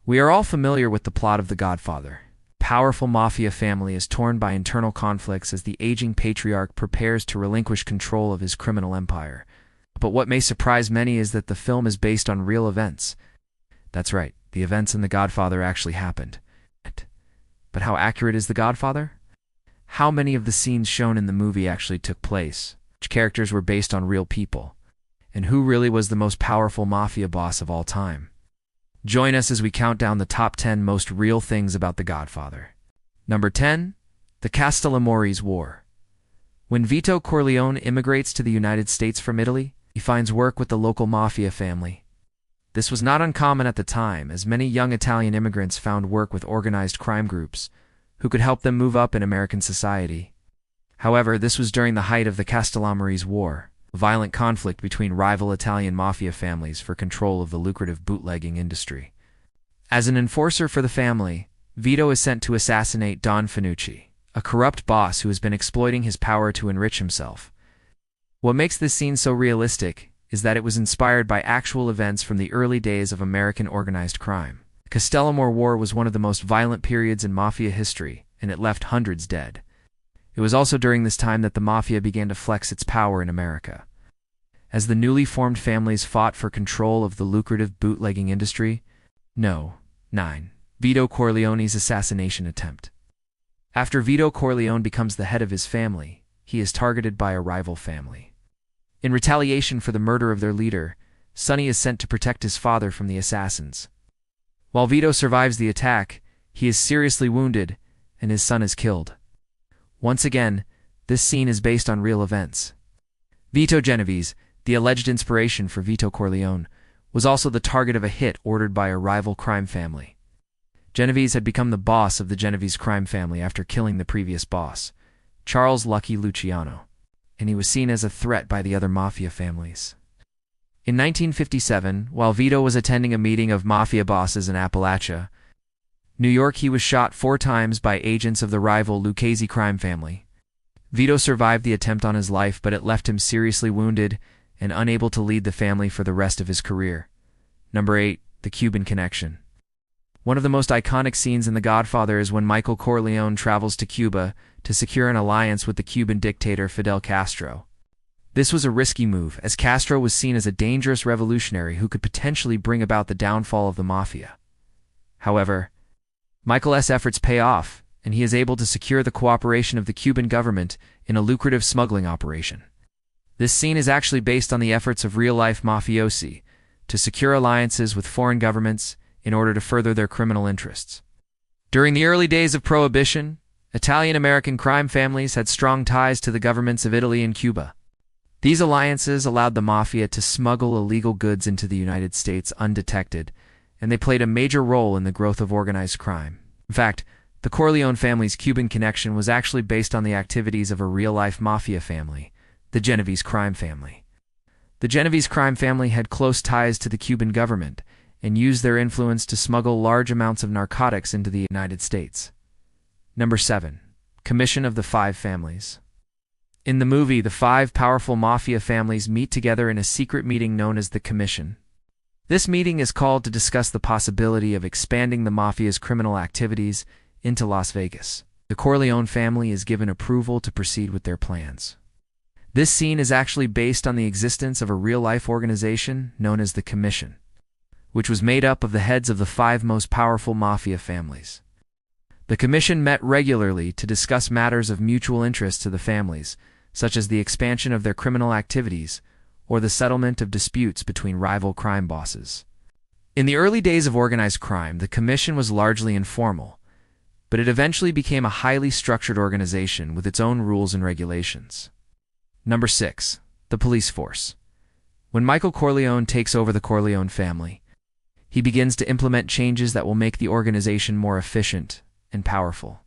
We are all familiar with the plot of The Godfather. A powerful mafia family is torn by internal conflicts as the aging patriarch prepares to relinquish control of his criminal empire. But what may surprise many is that the film is based on real events. That's right, the events in The Godfather actually happened. But how accurate is The Godfather? How many of the scenes shown in the movie actually took place? Which characters were based on real people? And who really was the most powerful mafia boss of all time? Join us as we count down the top 10 most real things about The Godfather. Number 10. The Castellammarese War. When Vito Corleone immigrates to the United States from Italy, he finds work with the local mafia family. This was not uncommon at the time, as many young Italian immigrants found work with organized crime groups, who could help them move up in American society. However, this was during the height of the Castellammarese War, a violent conflict between rival Italian mafia families for control of the lucrative bootlegging industry. As an enforcer for the family, Vito is sent to assassinate Don Finucci, a corrupt boss who has been exploiting his power to enrich himself. What makes this scene so realistic is that it was inspired by actual events from the early days of American organized crime. The Castellammarese War was one of the most violent periods in mafia history, and it left hundreds dead. It was also during this time that the mafia began to flex its power in America. As the newly formed families fought for control of the lucrative bootlegging industry. 9. Vito Corleone's assassination attempt. After Vito Corleone becomes the head of his family, he is targeted by a rival family. In retaliation for the murder of their leader, Sonny is sent to protect his father from the assassins. While Vito survives the attack, he is seriously wounded, and his son is killed. Once again, this scene is based on real events. Vito Genovese, the alleged inspiration for Vito Corleone, was also the target of a hit ordered by a rival crime family. Genovese had become the boss of the Genovese crime family after killing the previous boss, Charles Lucky Luciano, and he was seen as a threat by the other mafia families. In 1957, while Vito was attending a meeting of mafia bosses in Appalachia, New York, he was shot 4 times by agents of the rival Lucchese crime family. Vito survived the attempt on his life, but it left him seriously wounded and unable to lead the family for the rest of his career. Number 8. The Cuban connection. One of the most iconic scenes in The Godfather is when Michael Corleone travels to Cuba to secure an alliance with the Cuban dictator Fidel Castro. This was a risky move, as Castro was seen as a dangerous revolutionary who could potentially bring about the downfall of the mafia. However, Michael's efforts pay off, and he is able to secure the cooperation of the Cuban government in a lucrative smuggling operation. This scene is actually based on the efforts of real-life mafiosi to secure alliances with foreign governments in order to further their criminal interests. During the early days of Prohibition, Italian-American crime families had strong ties to the governments of Italy and Cuba. These alliances allowed the mafia to smuggle illegal goods into the United States undetected, and they played a major role in the growth of organized crime. In fact, the Corleone family's Cuban connection was actually based on the activities of a real-life mafia family, the Genovese crime family. The Genovese crime family had close ties to the Cuban government and used their influence to smuggle large amounts of narcotics into the United States. Number 7. Commission of the 5 families. In the movie, the 5 powerful mafia families meet together in a secret meeting known as the Commission. This meeting is called to discuss the possibility of expanding the mafia's criminal activities into Las Vegas. The Corleone family is given approval to proceed with their plans. This scene is actually based on the existence of a real-life organization known as the Commission, which was made up of the heads of the 5 most powerful mafia families. The Commission met regularly to discuss matters of mutual interest to the families, such as the expansion of their criminal activities or the settlement of disputes between rival crime bosses. In the early days of organized crime, the Commission was largely informal, but it eventually became a highly structured organization with its own rules and regulations. Number 6. The police force. When Michael Corleone takes over the Corleone family, he begins to implement changes that will make the organization more efficient and powerful.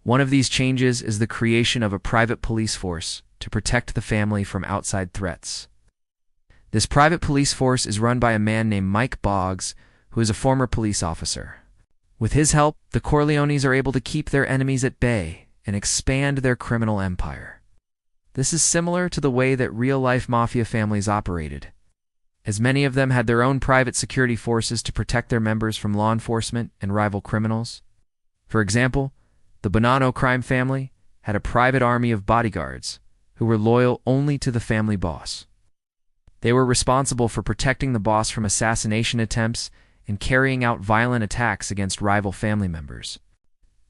One of these changes is the creation of a private police force to protect the family from outside threats. This private police force is run by a man named Mike Boggs, who is a former police officer. With his help, the Corleones are able to keep their enemies at bay and expand their criminal empire. This is similar to the way that real-life mafia families operated. as many of them had their own private security forces to protect their members from law enforcement and rival criminals. For example, the Bonanno crime family had a private army of bodyguards who were loyal only to the family boss. They were responsible for protecting the boss from assassination attempts and carrying out violent attacks against rival family members.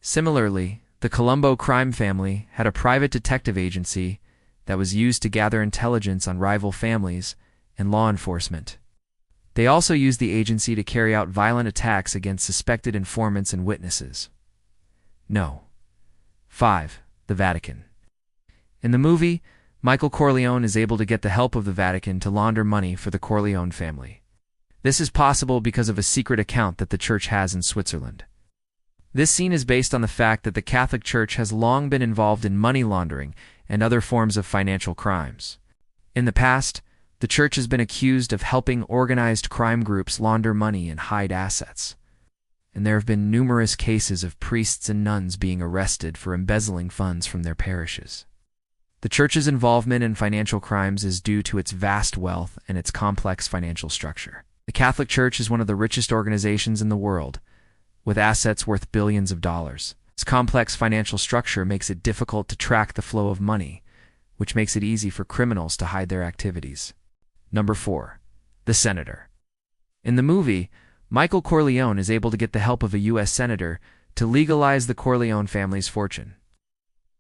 Similarly, the Colombo crime family had a private detective agency that was used to gather intelligence on rival families and law enforcement. They also used the agency to carry out violent attacks against suspected informants and witnesses. No. 5. The Vatican. In the movie, Michael Corleone is able to get the help of the Vatican to launder money for the Corleone family. This is possible because of a secret account that the church has in Switzerland. This scene is based on the fact that the Catholic Church has long been involved in money laundering and other forms of financial crimes. In the past, the church has been accused of helping organized crime groups launder money and hide assets. And there have been numerous cases of priests and nuns being arrested for embezzling funds from their parishes. The church's involvement in financial crimes is due to its vast wealth and its complex financial structure. The Catholic Church is one of the richest organizations in the world, with assets worth billions of dollars. Its complex financial structure makes it difficult to track the flow of money, which makes it easy for criminals to hide their activities. Number 4. The Senator. In the movie, Michael Corleone is able to get the help of a U.S. senator to legalize the Corleone family's fortune.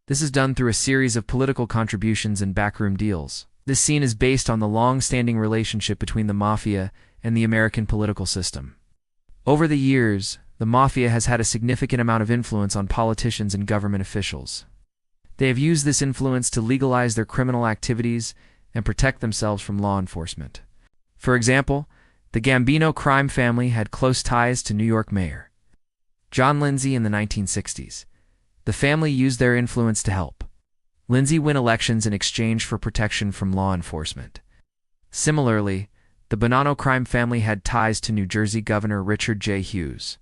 This is done through a series of political contributions and backroom deals. This scene is based on the long-standing relationship between the Mafia and the American political system. Over the years, the Mafia has had a significant amount of influence on politicians and government officials. They have used this influence to legalize their criminal activities and protect themselves from law enforcement. For example, the Gambino crime family had close ties to New York Mayor John Lindsay in the 1960s. The family used their influence to help Lindsay win elections in exchange for protection from law enforcement. Similarly, the Bonanno crime family had ties to New Jersey Governor Richard J. Hughes.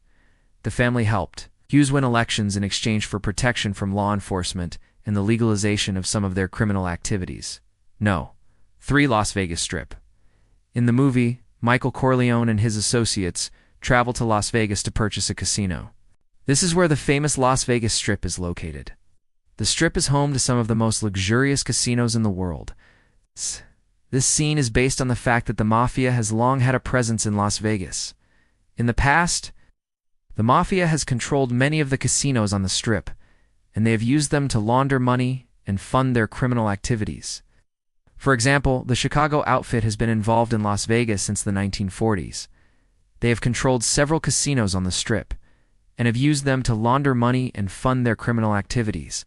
The family helped Hughes win elections in exchange for protection from law enforcement and the legalization of some of their criminal activities. No. 3. Las Vegas Strip. In the movie, Michael Corleone and his associates travel to Las Vegas to purchase a casino. This is where the famous Las Vegas Strip is located. The Strip is home to some of the most luxurious casinos in the world. This scene is based on the fact that the Mafia has long had a presence in Las Vegas. In the past, the Mafia has controlled many of the casinos on the Strip, and they have used them to launder money and fund their criminal activities. For example, the Chicago outfit has been involved in Las Vegas since the 1940s. They have controlled several casinos on the Strip, and have used them to launder money and fund their criminal activities.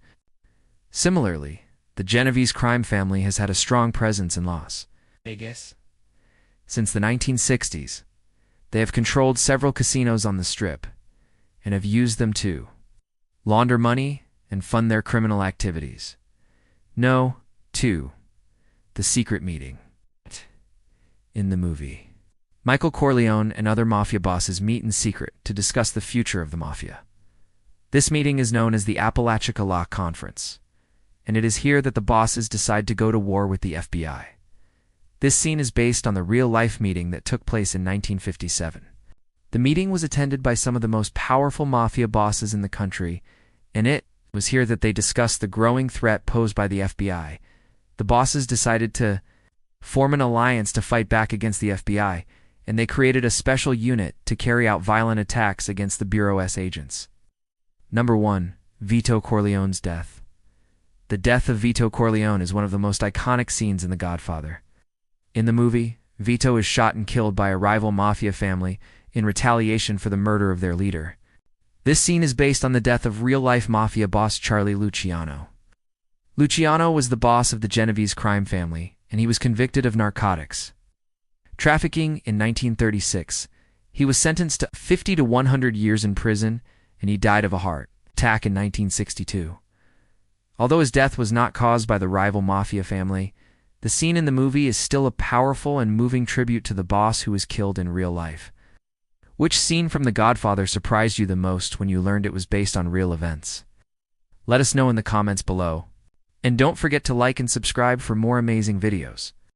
Similarly, the Genovese crime family has had a strong presence in Las Vegas. Since the 1960s, they have controlled several casinos on the Strip, and have used them to launder money and fund their criminal activities. No. 2. The Secret Meeting. In the movie, Michael Corleone and other Mafia bosses meet in secret to discuss the future of the Mafia. This meeting is known as the Apalachicola Conference, and it is here that the bosses decide to go to war with the FBI. This scene is based on the real-life meeting that took place in 1957. The meeting was attended by some of the most powerful Mafia bosses in the country, and it was here that they discussed the growing threat posed by the FBI. The bosses decided to form an alliance to fight back against the FBI, and they created a special unit to carry out violent attacks against the Bureau's agents. Number 1. Vito Corleone's death. The death of Vito Corleone is one of the most iconic scenes in The Godfather. In the movie, Vito is shot and killed by a rival Mafia family in retaliation for the murder of their leader. This scene is based on the death of real-life Mafia boss Charlie Luciano. Luciano was the boss of the Genovese crime family, and he was convicted of narcotics trafficking in 1936. He was sentenced to 50 to 100 years in prison, and he died of a heart attack in 1962. Although his death was not caused by the rival Mafia family, the scene in the movie is still a powerful and moving tribute to the boss who was killed in real life. Which scene from The Godfather surprised you the most when you learned it was based on real events? Let us know in the comments below. And don't forget to like and subscribe for more amazing videos.